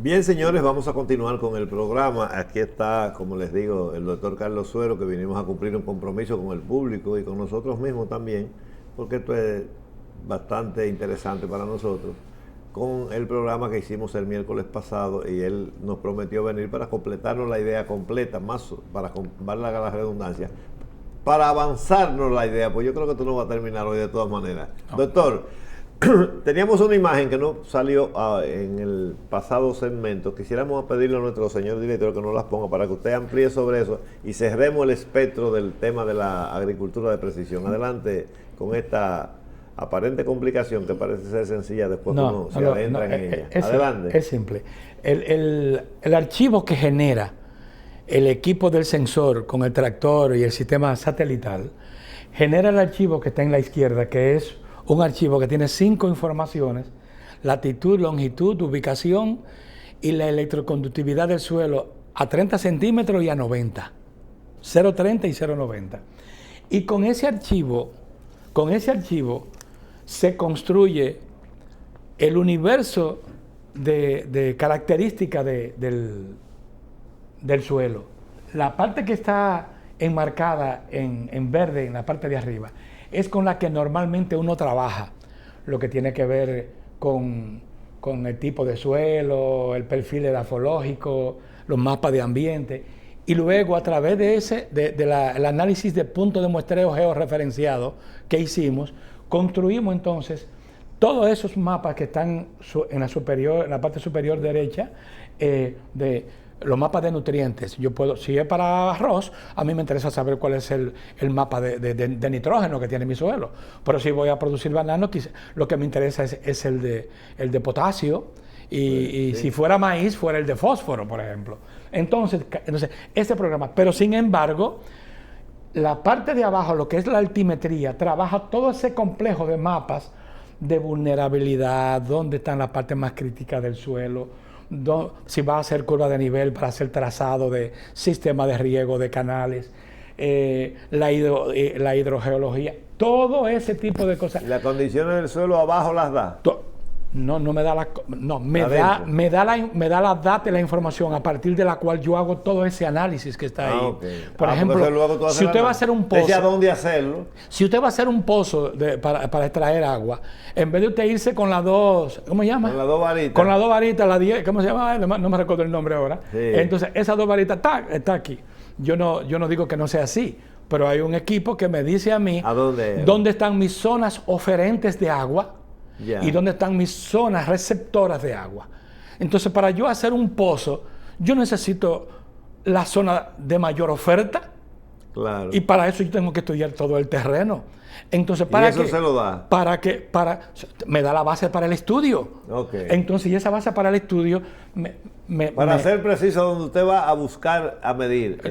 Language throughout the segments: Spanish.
Bien, señores, vamos a continuar con el programa. Aquí está, como les digo, el doctor Carlos Suero, que vinimos a cumplir un compromiso con el público y con nosotros mismos también, porque esto es bastante interesante para nosotros, con el programa que hicimos el miércoles pasado, y él nos prometió venir para completarnos la idea completa, más para valga la redundancia, para avanzarnos la idea, pues yo creo que tú no vas a terminar hoy de todas maneras. No. Doctor, teníamos una imagen que no salió en el pasado segmento. Quisiéramos pedirle a nuestro señor director que nos las ponga para que usted amplíe sobre eso y cerremos el espectro del tema de la agricultura de precisión. Adelante con esta aparente complicación que parece ser sencilla después que uno se adentra en ella. Adelante. Es simple. El archivo que genera el equipo del sensor con el tractor y el sistema satelital genera el archivo que está en la izquierda, que es un archivo que tiene 5 informaciones: latitud, longitud, ubicación y la electroconductividad del suelo a 30 centímetros y a 90, 0,30 y 0,90. Y con ese archivo se construye el universo de características del suelo. La parte que está enmarcada en verde en la parte de arriba es con la que normalmente uno trabaja, lo que tiene que ver con el tipo de suelo, el perfil edafológico, los mapas de ambiente, y luego a través de el análisis de puntos de muestreo georreferenciado que hicimos, construimos entonces todos esos mapas que están en la parte superior derecha de los mapas de nutrientes. Yo puedo, si es para arroz, a mí me interesa saber cuál es el mapa de nitrógeno que tiene mi suelo. Pero si voy a producir banano, lo que me interesa es el de potasio. Y si fuera maíz, fuera el de fósforo, por ejemplo. Entonces este programa, pero sin embargo, la parte de abajo, lo que es la altimetría, trabaja todo ese complejo de mapas de vulnerabilidad, dónde están las partes más críticas del suelo, si va a hacer curva de nivel para hacer trazado de sistema de riego, de canales, la hidrogeología, todo ese tipo de cosas. ¿Las condiciones del suelo abajo las da? No me da las datos y la información a partir de la cual yo hago todo ese análisis que está ahí. Okay. Por ejemplo, si usted va a hacer un pozo, ¿desde a dónde hacerlo? Si usted va a hacer un pozo para extraer agua, en vez de usted irse con las dos, ¿cómo se llama? Con las dos varitas. Con las dos varitas, la 10, ¿cómo se llama? No me recuerdo el nombre ahora. Sí. Entonces, esas dos varitas está aquí. Yo no digo que no sea así, pero hay un equipo que me dice a mí dónde están mis zonas oferentes de agua. Yeah. Y dónde están mis zonas receptoras de agua. Entonces, para yo hacer un pozo, yo necesito la zona de mayor oferta. Claro. Y para eso yo tengo que estudiar todo el terreno. Entonces, ¿y eso se lo da? Me da la base para el estudio. Okay. Entonces, y esa base para el estudio para ser preciso, donde usted va a buscar a medir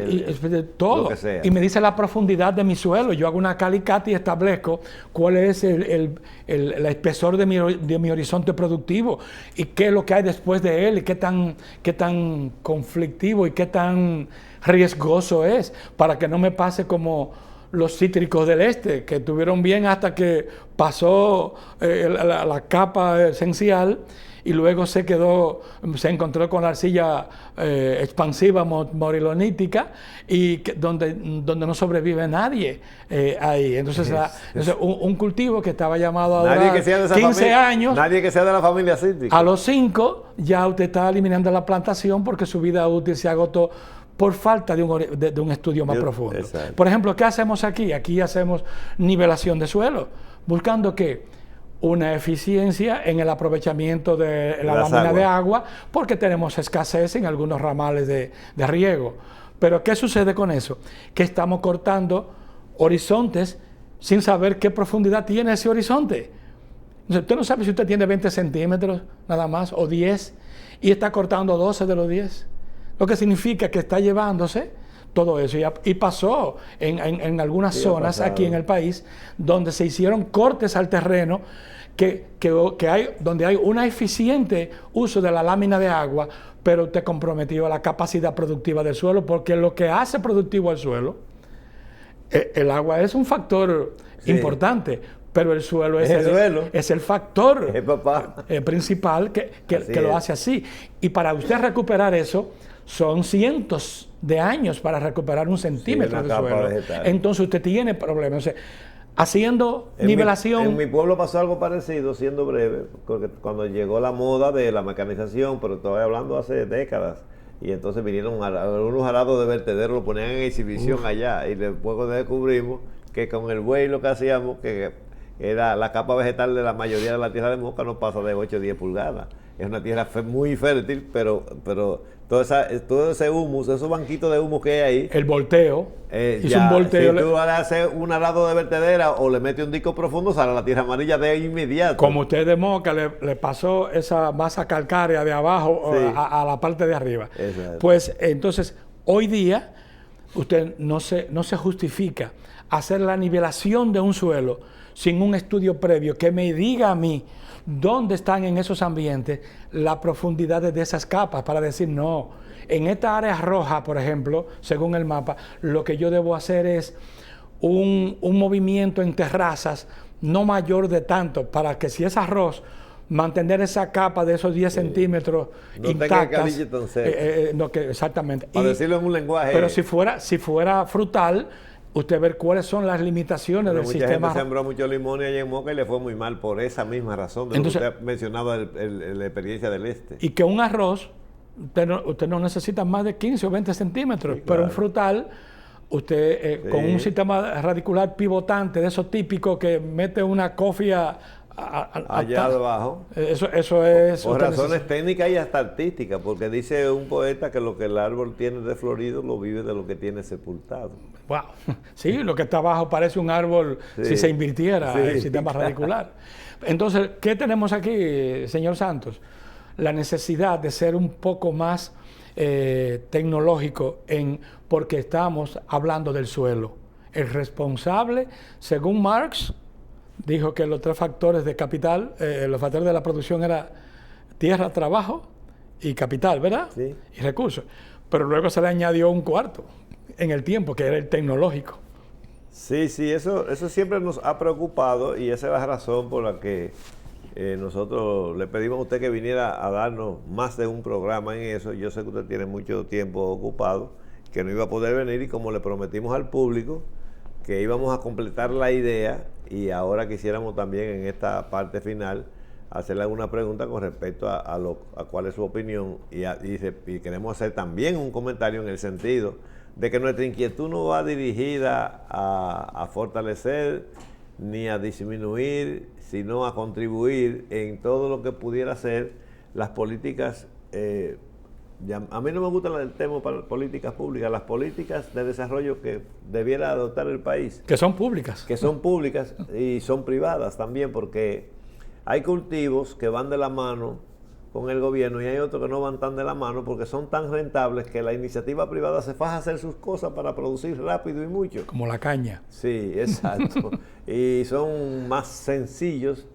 todo. Lo que sea. Y me dice la profundidad de mi suelo. Yo hago una calicata y establezco cuál es el espesor de mi horizonte productivo y qué es lo que hay después de él y qué tan conflictivo y qué tan riesgoso es, para que no me pase como los cítricos del este, que estuvieron bien hasta que pasó la capa esencial y luego se encontró con la arcilla expansiva morilonítica y donde no sobrevive nadie ahí. Entonces, un cultivo que estaba llamado a durar 15 años. Nadie que sea de la familia cítrica. A los 5 ya usted está eliminando la plantación porque su vida útil se agotó por falta de un estudio más profundo. Exacto. Por ejemplo, ¿qué hacemos aquí? Aquí hacemos nivelación de suelo, buscando que una eficiencia en el aprovechamiento de la lámina de agua, porque tenemos escasez en algunos ramales de riego. Pero ¿qué sucede con eso? Que estamos cortando horizontes sin saber qué profundidad tiene ese horizonte. Usted no sabe si usted tiene 20 centímetros nada más o 10 y está cortando 12 de los 10. Lo que significa que está llevándose todo eso. Y pasó en algunas zonas aquí en el país donde se hicieron cortes al terreno donde hay un eficiente uso de la lámina de agua, pero te comprometió la capacidad productiva del suelo, porque lo que hace productivo al suelo, el agua es un factor importante, pero el suelo es el factor principal que lo hace así. Y para usted recuperar eso, son cientos de años para recuperar un centímetro de suelo. Vegetal. Entonces usted tiene problemas. O sea, haciendo nivelación. En mi pueblo pasó algo parecido, siendo breve, porque cuando llegó la moda de la mecanización, pero estoy hablando hace décadas, y entonces vinieron unos arados de vertedero, lo ponían en exhibición allá, y después descubrimos que con el buey lo que hacíamos, que era la capa vegetal de la mayoría de la tierra de Moca, no pasa de 8 o 10 pulgadas. Es una tierra muy fértil, pero todo ese humus, esos banquitos de humus que hay ahí. El volteo. Hizo un volteo. Si tú le haces un arado de vertedera o le metes un disco profundo, sale la tierra amarilla de inmediato. Como usted de Moca le pasó esa masa calcárea de abajo a la parte de arriba. Exacto. Pues entonces, hoy día, usted no se justifica hacer la nivelación de un suelo sin un estudio previo que me diga a mí dónde están en esos ambientes las profundidades de esas capas, para decir, no, en esta área roja, por ejemplo, según el mapa, lo que yo debo hacer es un movimiento en terrazas no mayor de tanto, para que si es arroz, mantener esa capa de esos 10 centímetros intactas. Exactamente. Para decirlo en un lenguaje. Pero si fuera frutal, usted ver cuáles son las limitaciones del sistema. Mucha gente sembró mucho limón allá en Moca y le fue muy mal por esa misma razón de entonces, lo que usted mencionaba la experiencia del este. Y que un arroz, usted no necesita más de 15 o 20 centímetros, sí, pero un frutal, usted con un sistema radicular pivotante, de esos típicos que mete una cofia allá abajo. Eso es... Por razones técnicas y hasta artísticas, porque dice un poeta que lo que el árbol tiene de florido lo vive de lo que tiene sepultado. Wow. Sí, lo que está abajo parece un árbol si se invirtiera el sistema radicular. Entonces, ¿qué tenemos aquí, señor Santos? La necesidad de ser un poco más tecnológico porque estamos hablando del suelo. El responsable, según Marx, dijo que los 3 factores de capital, los factores de la producción era tierra, trabajo y capital, ¿verdad? Sí. Y recursos. Pero luego se le añadió un cuarto en el tiempo, que era el tecnológico. Sí, eso siempre nos ha preocupado y esa es la razón por la que nosotros le pedimos a usted que viniera a darnos más de un programa en eso. Yo sé que usted tiene mucho tiempo ocupado, que no iba a poder venir y como le prometimos al público que íbamos a completar la idea y ahora quisiéramos también en esta parte final hacerle alguna pregunta con respecto a cuál es su opinión y queremos hacer también un comentario en el sentido de que nuestra inquietud no va dirigida a fortalecer ni a disminuir, sino a contribuir en todo lo que pudiera ser las políticas. A mí no me gusta el tema para políticas públicas, las políticas de desarrollo que debiera adoptar el país. Que son públicas. Que son públicas y son privadas también, porque hay cultivos que van de la mano con el gobierno y hay otros que no van tan de la mano porque son tan rentables que la iniciativa privada se faja a hacer sus cosas para producir rápido y mucho. Como la caña. Sí, exacto. Y son más sencillos.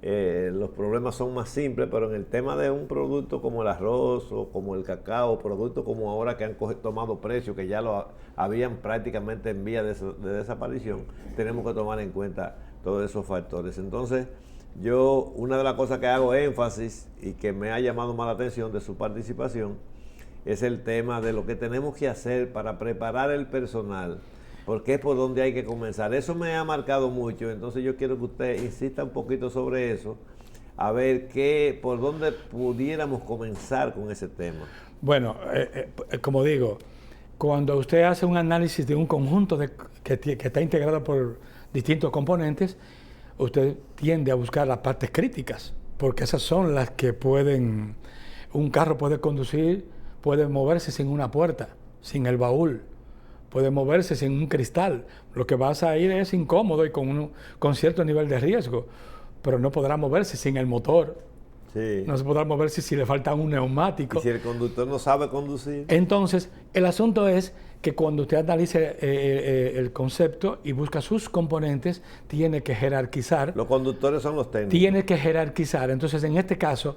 Los problemas son más simples, pero en el tema de un producto como el arroz o como el cacao, productos como ahora que han tomado precio, que ya lo habían prácticamente en vía de desaparición, tenemos que tomar en cuenta todos esos factores. Entonces, una de las cosas que hago énfasis y que me ha llamado más la atención de su participación es el tema de lo que tenemos que hacer para preparar el personal, porque es por donde hay que comenzar. Eso me ha marcado mucho, entonces yo quiero que usted insista un poquito sobre eso, a ver por dónde pudiéramos comenzar con ese tema. Bueno, como digo, cuando usted hace un análisis de un conjunto que está integrado por distintos componentes, usted tiende a buscar las partes críticas, porque esas son las que un carro puede conducir, puede moverse sin una puerta, sin el baúl, puede moverse sin un cristal. Lo que vas a ir es incómodo y con cierto nivel de riesgo, pero no podrá moverse sin el motor. Sí. No se podrá moverse si le falta un neumático. Y si el conductor no sabe conducir. Entonces, el asunto es que cuando usted analice el concepto y busca sus componentes, tiene que jerarquizar. Los conductores son los técnicos. Tiene que jerarquizar. Entonces, en este caso,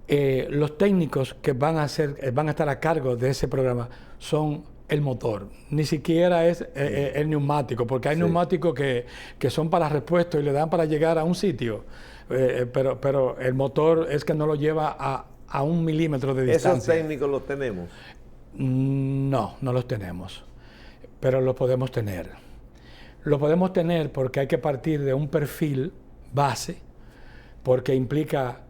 los técnicos que van a estar a cargo de ese programa son el motor, ni siquiera es el neumático, porque hay neumáticos que son para repuesto y le dan para llegar a un sitio, pero el motor es que no lo lleva a 1 milímetro de distancia. ¿Esos técnicos los tenemos? No, no los tenemos, pero los podemos tener. Lo podemos tener porque hay que partir de un perfil base, porque implica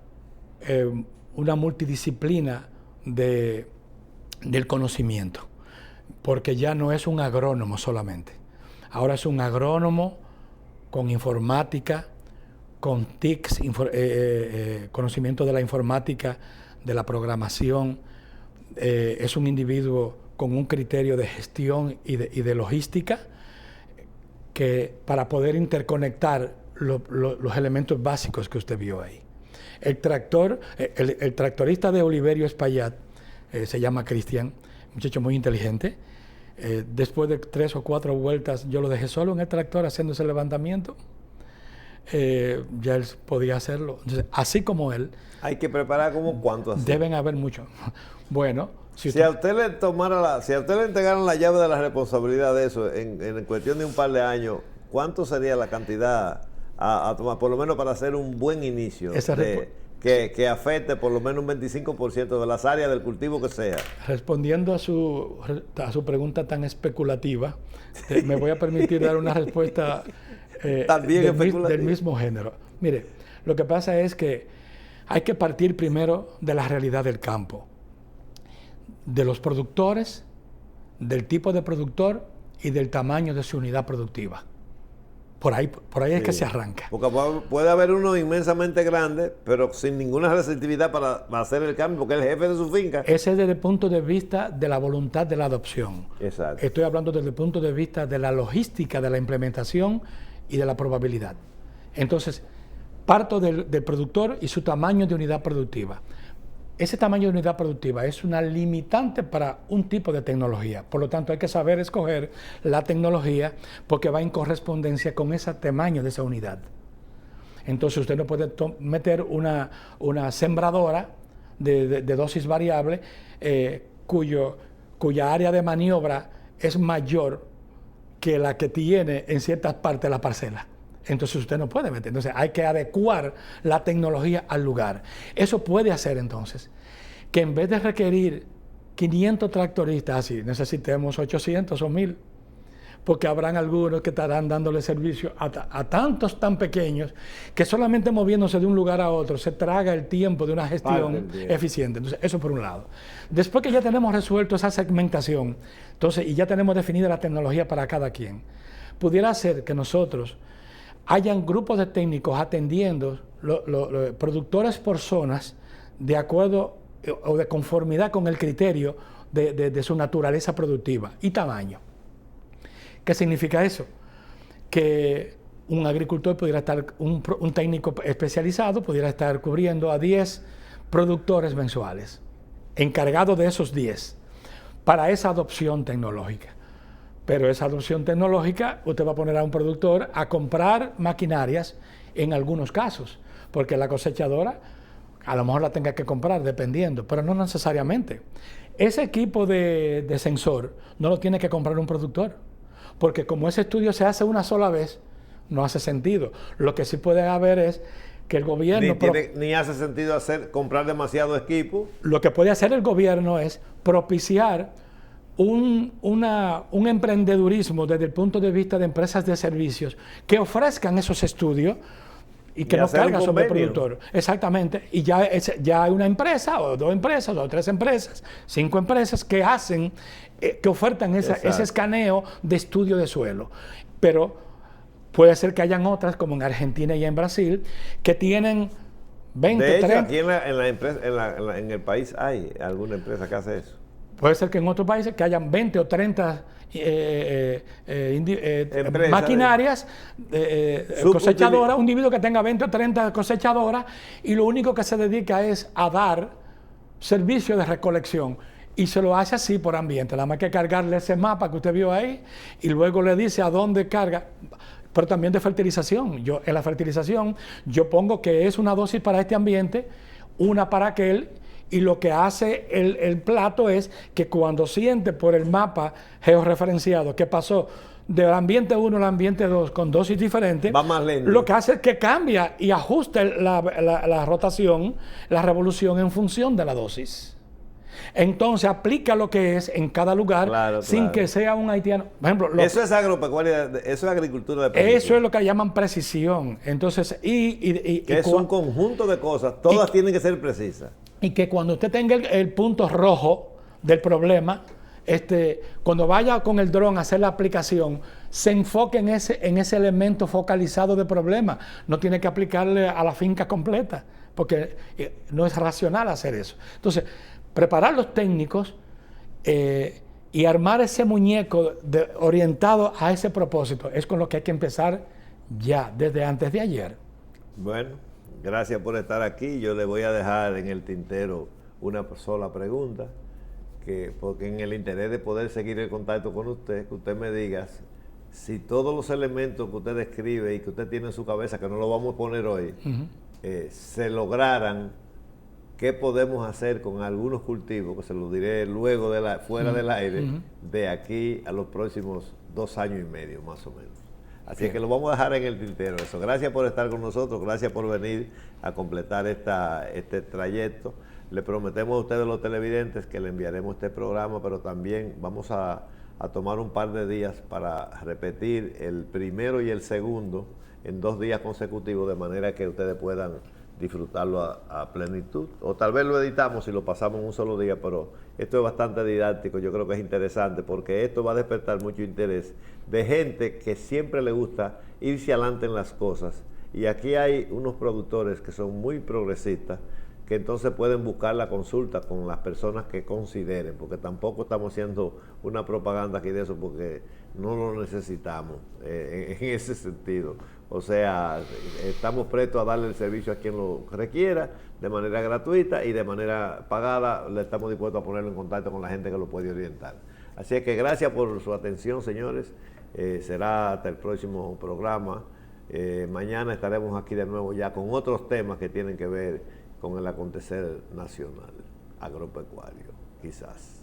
una multidisciplina del conocimiento, porque ya no es un agrónomo solamente. Ahora es un agrónomo con informática, con TICs, conocimiento de la informática, de la programación. Es un individuo con un criterio de gestión y de logística, que para poder interconectar los elementos básicos que usted vio ahí. El tractorista de Oliverio Espaillat, se llama Cristian, muchacho muy inteligente. Después de 3 o 4 vueltas yo lo dejé solo en el tractor haciendo ese levantamiento. Ya él podía hacerlo. Entonces, así como él... Hay que preparar como cuánto así. Deben haber muchos. Bueno... Si a usted le entregaran la llave de la responsabilidad de eso en cuestión de un par de años, ¿cuánto sería la cantidad a tomar, por lo menos para hacer un buen inicio, que afecte por lo menos un 25% de las áreas del cultivo que sea? Respondiendo a su pregunta tan especulativa, me voy a permitir dar una respuesta también del mismo género. Mire, lo que pasa es que hay que partir primero de la realidad del campo, de los productores, del tipo de productor y del tamaño de su unidad productiva. Por ahí es que se arranca. Porque puede haber uno inmensamente grande, pero sin ninguna receptividad para hacer el cambio, porque es el jefe de su finca. Ese es desde el punto de vista de la voluntad de la adopción. Exacto. Estoy hablando desde el punto de vista de la logística, de la implementación y de la probabilidad. Entonces, parto del productor y su tamaño de unidad productiva. Ese tamaño de unidad productiva es una limitante para un tipo de tecnología. Por lo tanto, hay que saber escoger la tecnología porque va en correspondencia con ese tamaño de esa unidad. Entonces, usted no puede meter una sembradora de dosis variable cuya área de maniobra es mayor que la que tiene en ciertas partes de la parcela. Entonces usted no puede meter. Entonces hay que adecuar la tecnología al lugar. Eso puede hacer entonces que en vez de requerir 500 tractoristas así, necesitemos 800 o 1000, porque habrán algunos que estarán dándole servicio a tantos tan pequeños que solamente moviéndose de un lugar a otro se traga el tiempo de una gestión eficiente. Entonces eso por un lado. Después que ya tenemos resuelto esa segmentación, entonces, y ya tenemos definida la tecnología para cada quien, pudiera ser que nosotros hayan grupos de técnicos atendiendo los productores por zonas de acuerdo o de conformidad con el criterio de su naturaleza productiva y tamaño. ¿Qué significa eso? Que un agricultor pudiera estar, un técnico especializado pudiera estar cubriendo a 10 productores mensuales, encargado de esos 10, para esa adopción tecnológica. Pero esa adopción tecnológica, usted va a poner a un productor a comprar maquinarias en algunos casos, porque la cosechadora a lo mejor la tenga que comprar dependiendo, pero no necesariamente. Ese equipo de sensor no lo tiene que comprar un productor, porque como ese estudio se hace una sola vez, no hace sentido. Lo que sí puede haber es que el gobierno... Ni hace sentido comprar demasiado equipo. Lo que puede hacer el gobierno es propiciar un emprendedurismo desde el punto de vista de empresas de servicios que ofrezcan esos estudios y que no carguen sobre el productor. Exactamente. Y ya hay una empresa, o 2 empresas, o 3 empresas, 5 empresas que hacen, que ofertan ese escaneo de estudio de suelo. Pero puede ser que hayan otras, como en Argentina y en Brasil, que tienen 20, de hecho, 30... aquí en el país hay alguna empresa que hace eso. Puede ser que en otros países que hayan 20 o 30 maquinarias cosechadoras, un individuo que tenga 20 o 30 cosechadoras y lo único que se dedica es a dar servicio de recolección. Y se lo hace así por ambiente. Nada más que cargarle ese mapa que usted vio ahí y luego le dice a dónde carga. Pero también de fertilización. En la fertilización yo pongo que es una dosis para este ambiente, una para aquel, Y lo que hace el plato es que cuando siente por el mapa georreferenciado qué pasó del ambiente 1 al ambiente 2 con dosis diferentes, va más lento. lo que hace es que cambia y ajusta la rotación, la revolución en función de la dosis. Entonces aplica lo que es en cada lugar, claro, sin claro. que sea un haitiano. Por ejemplo, eso es agropecuaria, eso es agricultura de precisión. Eso es lo que llaman precisión. Entonces, que es un conjunto de cosas, todas tienen que ser precisas. Y que cuando usted tenga el punto rojo del problema, cuando vaya con el dron a hacer la aplicación, se enfoque en ese elemento focalizado de problema. No tiene que aplicarle a la finca completa, porque no es racional hacer eso. Entonces, preparar los técnicos y armar ese muñeco orientado a ese propósito es con lo que hay que empezar ya, desde antes de ayer. Bueno, gracias por estar aquí. Yo le voy a dejar en el tintero una sola pregunta, porque en el interés de poder seguir el contacto con usted, que usted me diga si todos los elementos que usted describe y que usted tiene en su cabeza, que no lo vamos a poner hoy, se lograran, ¿qué podemos hacer con algunos cultivos? Que se lo diré luego fuera del aire, de aquí a los próximos 2 años y medio, más o menos. Así que lo vamos a dejar en el tintero eso. Gracias por estar con nosotros, gracias por venir a completar este trayecto. Le prometemos a ustedes los televidentes que le enviaremos este programa, pero también vamos a tomar un par de días para repetir el primero y el segundo en 2 días consecutivos, de manera que ustedes puedan disfrutarlo a plenitud. O tal vez lo editamos y lo pasamos en un solo día, pero esto es bastante didáctico, yo creo que es interesante, porque esto va a despertar mucho interés de gente que siempre le gusta irse adelante en las cosas. Y aquí hay unos productores que son muy progresistas, que entonces pueden buscar la consulta con las personas que consideren, porque tampoco estamos haciendo una propaganda aquí de eso, porque no lo necesitamos en ese sentido. O sea, estamos prestos a darle el servicio a quien lo requiera, de manera gratuita, y de manera pagada le estamos dispuestos a ponerlo en contacto con la gente que lo puede orientar. Así es que gracias por su atención, señores. Será hasta el próximo programa. Mañana estaremos aquí de nuevo ya con otros temas que tienen que ver con el acontecer nacional, agropecuario, quizás.